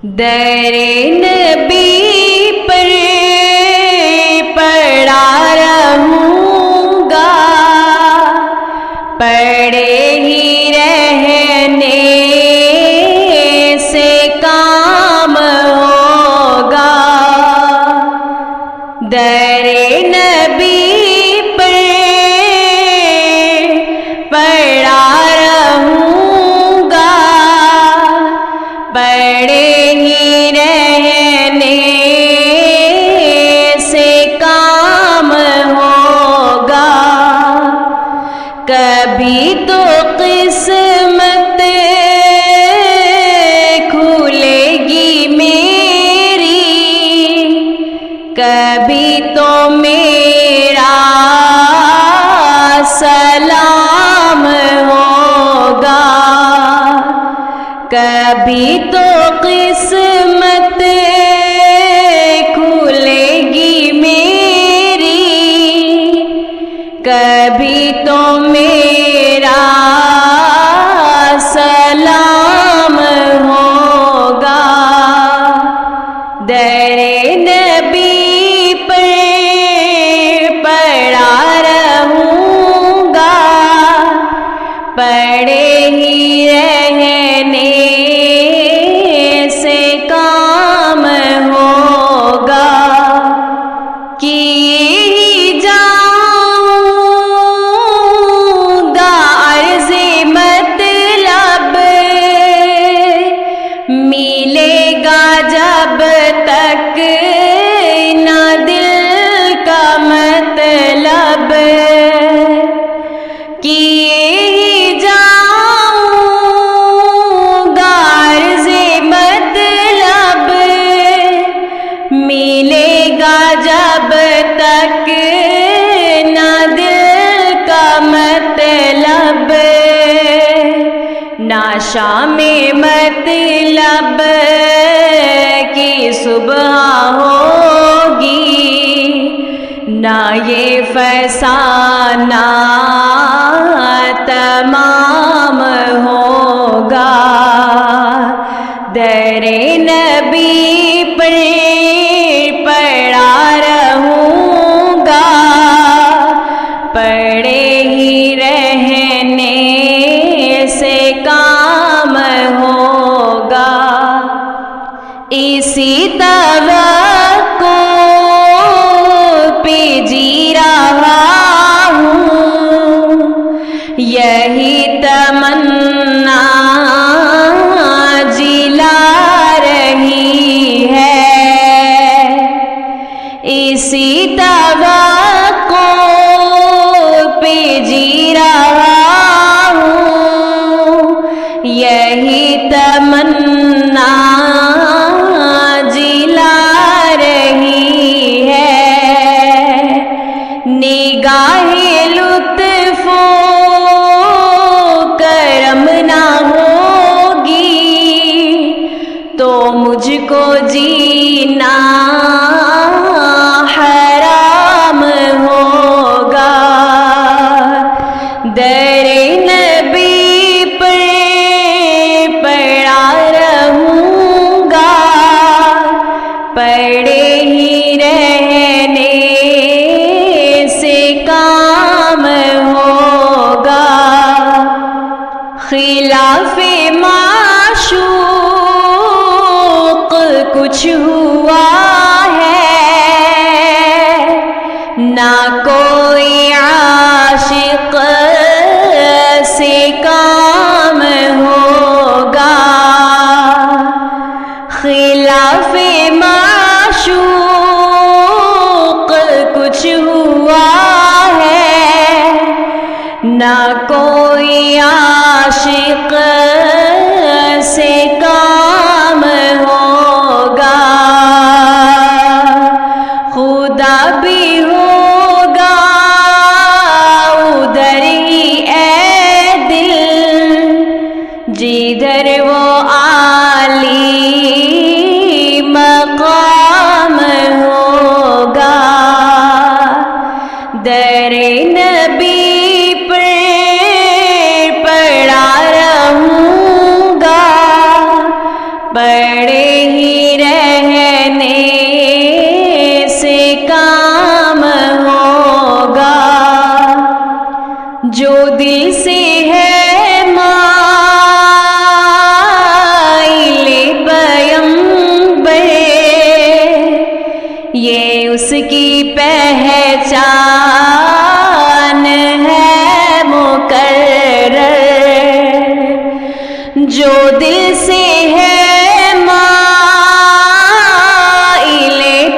در نبی پر پڑا رہوں گا، پڑے ہی رہنے سے کام ہوگا۔ در نبی پر پڑا رہوں گا، پڑے ہی رہنے سے کام ہوگا۔ کبھی تو قسمت کھلے گی میری، کبھی تو میرا سلام ہوگا، کبھی تو قسمت کھلے گی میری، کبھی تو میرا سلام ہوگا۔ در نبی پر پڑا رہوں گا، پڑے ہی رہنے سے کام ہوگا۔ کی جاؤں گا عرض مطلب، ملے گا جب تک نہ دل کا مطلب۔ کیے جاؤں گا عرض مطلب، ملے گا جب تک نہ دل کا مطلب۔ نہ شام مطلب کی صبح ہوگی، نہ یہ فسانہ تمام ہوگا۔ در نبی پر پڑا رہوں گا، پڑے ہی رہنے سے کام ہوگا۔ اسی توقع پہ جی رہا ہوں، یہی تمنا جلا رہی ہے۔ اسی توقع پہ جی رہا ہوں، یہی تمنا جلا رہی ہے۔ نگاہ لطف و کرم نہ ہوگی تو مجھ کو جینا حرام ہوگا۔ در نبی پر پڑا رہوں گا، پڑے ہی رہنے سے کام ہوگا۔ خلاف معشوق کچھ ہوا ہے، نہ کوئی عاشق سے کام ہوگا۔ خلاف معشوق کچھ ہوا ہے، نہ کوئی عاشق سے کام ہوگا۔ ہی رہنے سے کام ہوگا، جو دل سے ہے مائل پیمبر، یہ اس کی پہچان ہے مقرر، جو دل سے ہے مائل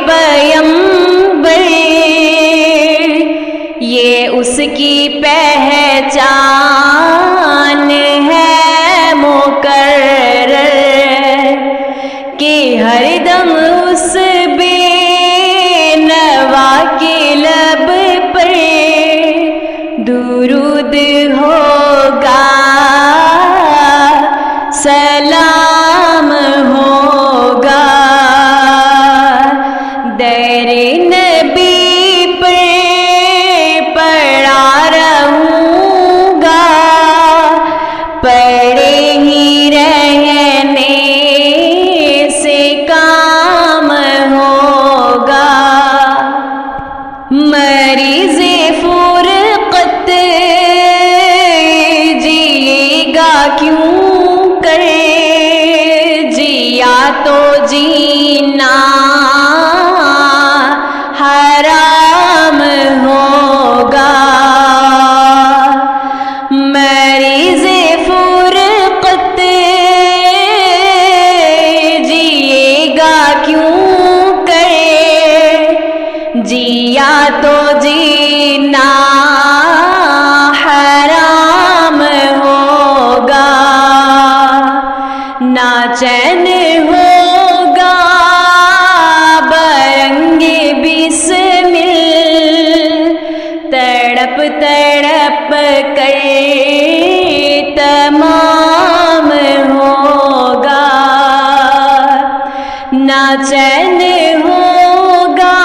پیمبر، یہ اس کی پہچان ہے مقرر، کہ ہر دم اس بے نوا کے لب پر درود ہوگا، سلام ہوگا، در نبی پر پڑا رہوں گا، پڑے ہی رہنے سے کام ہوگا، مریض فرقت جیے گا کیوں کر، جیا تو جینا حرام ہوگا، مریض فرقت جیے گا کیوں کر، جیا تو جینا حرام ہوگا، نہ چین ہوگا برنگ بسمل، تڑپ تڑپ کر تمام ہوگا، نہ چین ہوگا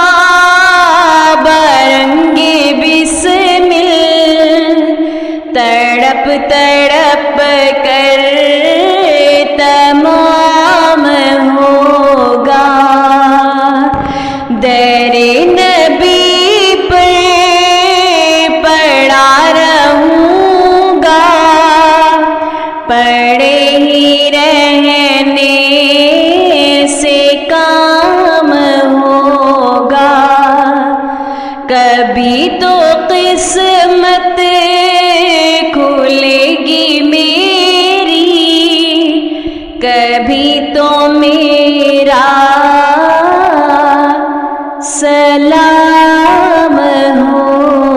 برنگ بسمل، تڑپ تڑپ کر تمام ہوگا، در نبی پر پڑا رہوں گا، پڑے ہی رہنے سے کام ہوگا، کبھی تو قسمت کھلے گی میری، کبھی تو میرا سلام ہو